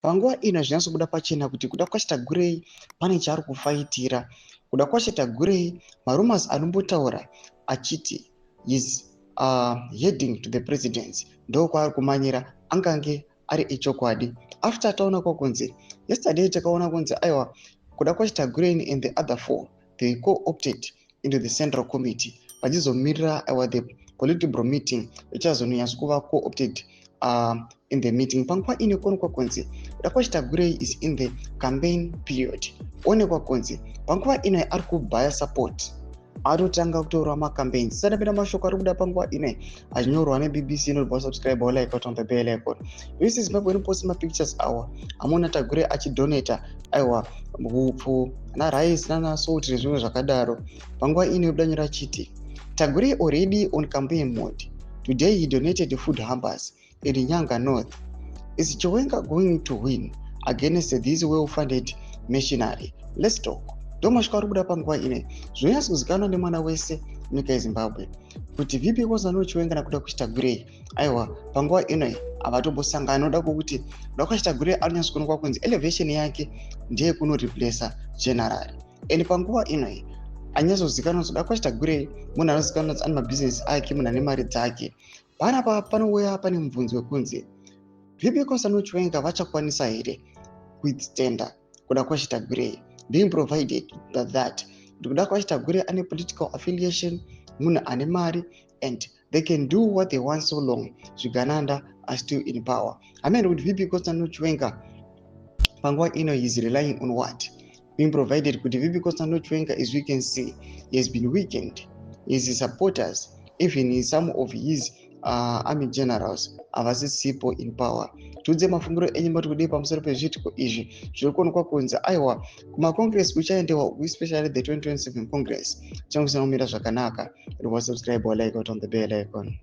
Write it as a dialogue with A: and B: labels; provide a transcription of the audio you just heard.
A: Panguva ino zvinatsobuda pachena kuti kuda kwacho Tagwirei pane chaari kufaitira. Kuda kwacho Tagwirei, marumas anombotaura achiti is heading to the presidency ndo kwaari kumanyira angange ari echokwadi. After taona kunzi yesterday takaona kunzi aiwa kuda kwacho Tagwirei and the other four they co-opted into the central committee vachizomirira the politburo meeting ichazonyatso kuva co-opted in the meeting. Panguva ino kuonekwa kunzi kuda kwacho Tagwirei is in the campaign period. Onekwa kunzi panguva ino ari kubhaya support, arotanga kutorwa macampaigns. Sadapinda mashoko ari kuda panguva ino achinyorwa neBBC. Inobva subscribe or like on the bell icon. This Zimbabwe inopost pictures awa amona Tagwirei achidonata aiwa hupfu narice nanasalt nezvimwe zvakadaro. Panguva ino ibudanyira chiti Tagwirei already on campaign mode. Today he donated food hampers in Nyanga North. Is Chiwenga going to win against this well-funded machinery? Let's talk. Domashko ari kuda panguva ine zvonyatso kuzikanwa nemwana wese nyika yeZimbabwe kuti vipi kwazano Chiwenga nakuda kuita Tagwirei. Aiwa panguva ino avatombosangana. Noda kuti kuda kwacho Tagwirei anonyatso kuonekwa kunzi elevation yake ndiye kuno replace general. And panguva ino anyatsozikanwa kuda kwacho Tagwirei munhu anozikanwa kuti ane mabusiness ake, munhu ane mari dzake. Panapa panouya pane mubvunzo wekunzi vipi kwazano Chiwenga vachakwanisa here kuitenda kuda kwacho Tagwirei, being provided that kuda kwacho Tagwirei ane political affiliation, munhu ane mari, and they can do what they want so long Zvigananda are still in power. I mean, kuti vipi kwazano Chiwenga panguva ino is relying on what? Being provided kuti vipi kwazano Chiwenga, as we can see, he has been weakened. His supporters, even some of his army generals havasisipo in power. Tudze mafungiro enyu mati kudei pamusoro pezviitiko izvi zviri kuonekwa kunzi aiwa kumacongress kuchaendewa, especially the 2027 congress. Changu kumira zvakanaka. Subscribe or like on the bell icon.